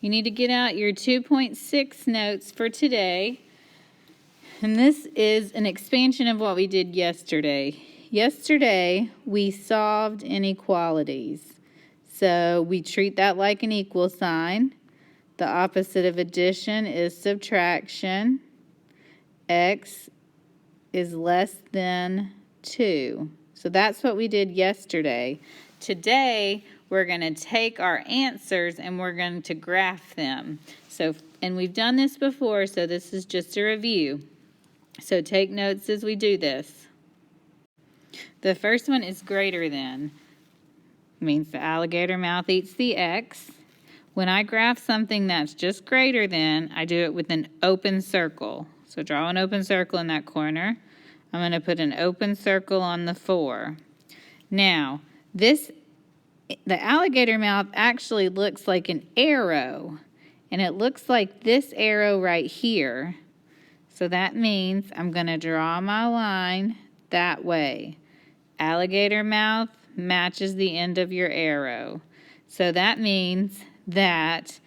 You need to get out your 2.6 notes for today. And this is an expansion of what we did yesterday. Yesterday, we solved inequalities. So we treat that like an equal sign. The opposite of addition is subtraction. X is less than 2. So that's what we did yesterday. Today, we're going to take our answers and we're going to graph them. And we've done this before, so this is just a review. So take notes as we do this. The first one is greater than. Means the alligator mouth eats the X. When I graph something that's just greater than, I do it with an open circle. So draw an open circle in that corner. I'm going to put an open circle on the 4. Now, the alligator mouth actually looks like an arrow, and it looks like this arrow right here. So that means I'm going to draw my line that way. Alligator mouth matches the end of your arrow. So that means that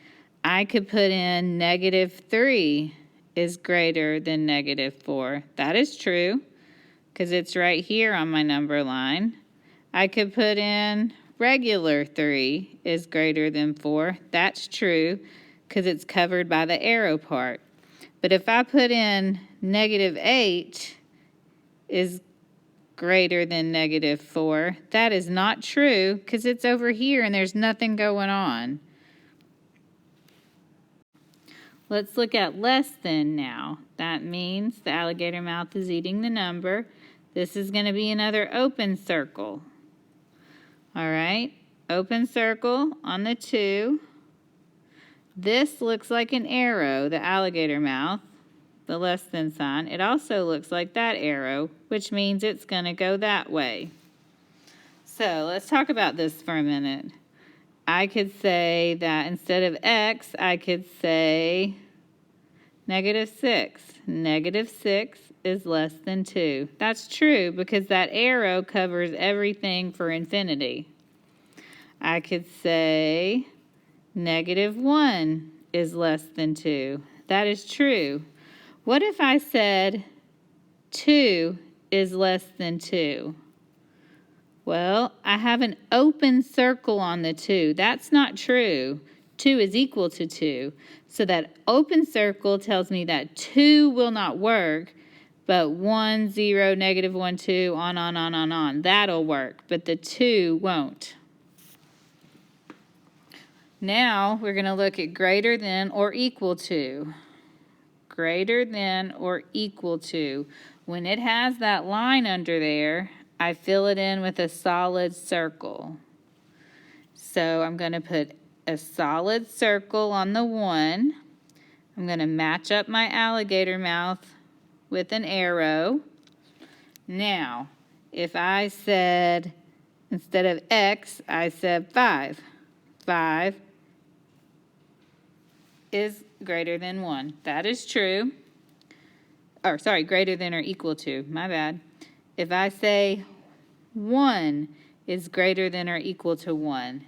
I could put in -3 is greater than -4. That is true because it's right here on my number line. I could put in regular 3 is greater than 4. That's true because it's covered by the arrow part. But if I put in -8 is greater than -4, that is not true because it's over here and there's nothing going on. Let's look at less than now. That means the alligator mouth is eating the number. This is going to be another open circle. All right, open circle on the 2. This looks like an arrow, the alligator mouth, the less than sign. It also looks like that arrow, which means it's going to go that way. So let's talk about this for a minute. I could say that instead of X, I could say -6. -6 is less than 2. That's true because that arrow covers everything for infinity. I could say -1 is less than 2. That is true. What if I said 2 is less than 2? Well, I have an open circle on the 2. That's not true. 2 is equal to 2. So that open circle tells me that 2 will not work, but 1, 0, -1, 2, on. That'll work, but the 2 won't. Now we're going to look at greater than or equal to. Greater than or equal to. When it has that line under there, I fill it in with a solid circle. So I'm going to put a solid circle on the 1. I'm going to match up my alligator mouth with an arrow. Now, if I said, instead of X, I said 5. 5 is greater than 1. That is true. Or, sorry, greater than or equal to. My bad. If I say 1 is greater than or equal to 1,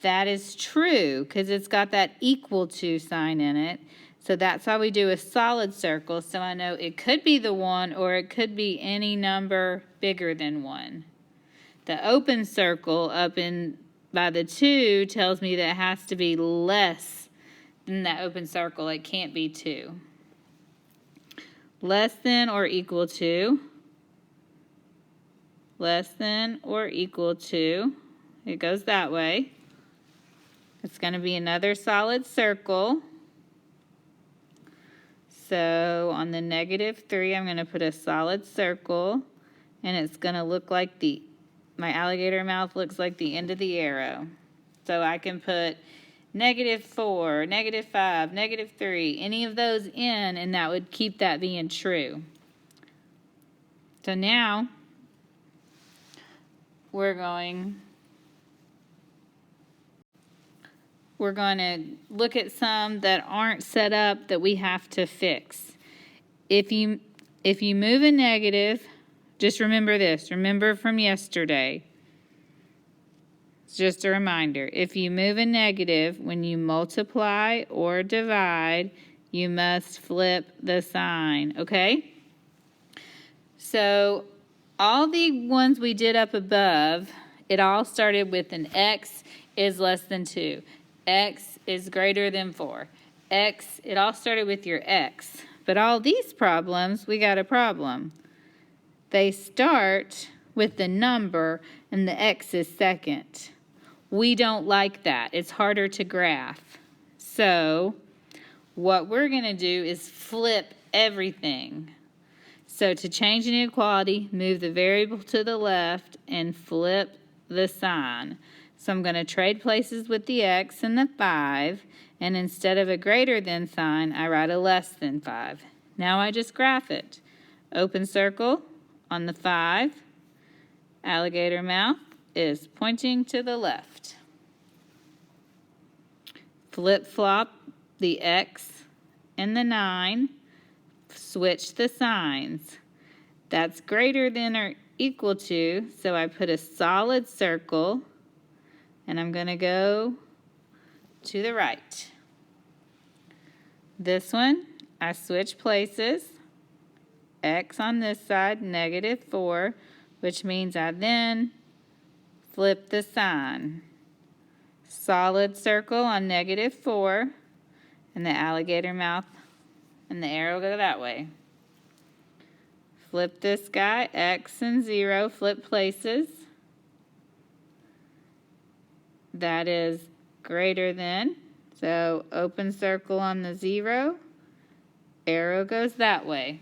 that is true because it's got that equal to sign in it. So that's why we do a solid circle. So I know it could be the 1 or it could be any number bigger than 1. The open circle up in by the 2 tells me that it has to be less than that open circle. It can't be 2. Less than or equal to. Less than or equal to. It goes that way. It's going to be another solid circle. So on the -3, I'm going to put a solid circle, and it's going to look like my alligator mouth looks like the end of the arrow. So I can put -4, -5, -3, any of those in, and that would keep that being true. So now we're going to look at some that aren't set up that we have to fix. If you move a negative, just remember this. Remember from yesterday. just a reminder, if you move a negative, when you multiply or divide, you must flip the sign, okay? So all the ones we did up above, it all started with an x is less than 2. X is greater than 4. X, it all started with your x. But all these problems, we got a problem. They start with the number and the x is second. We don't like that. It's harder to graph. So what we're going to do is flip everything. So to change an inequality, move the variable to the left and flip the sign. So I'm going to trade places with the x and the 5, and instead of a greater than sign, I write a less than 5. Now I just graph it. Open circle on the 5. Alligator mouth is pointing to the left. Flip-flop the x and the 9. Switch the signs. That's greater than or equal to, so I put a solid circle, and I'm going to go to the right. This one, I switch places. X on this side, -4, which means I then flip the sign. Solid circle on -4, and the alligator mouth and the arrow go that way. Flip this guy, x and 0, flip places. That is greater than, so open circle on the 0, arrow goes that way.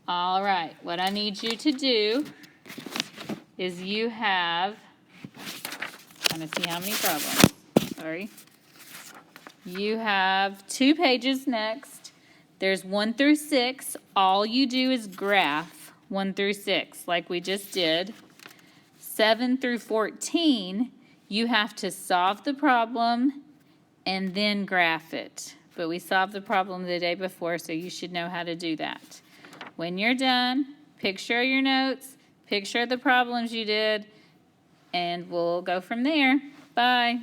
All right, what I need you to do is you have, I'm trying to see how many problems, sorry. You have 2 pages next. There's 1 through 6. All you do is graph 1 through 6 like we just did. 7 through 14, you have to solve the problem and then graph it. But we solved the problem the day before, so you should know how to do that. When you're done, picture your notes, picture the problems you did, and we'll go from there. Bye.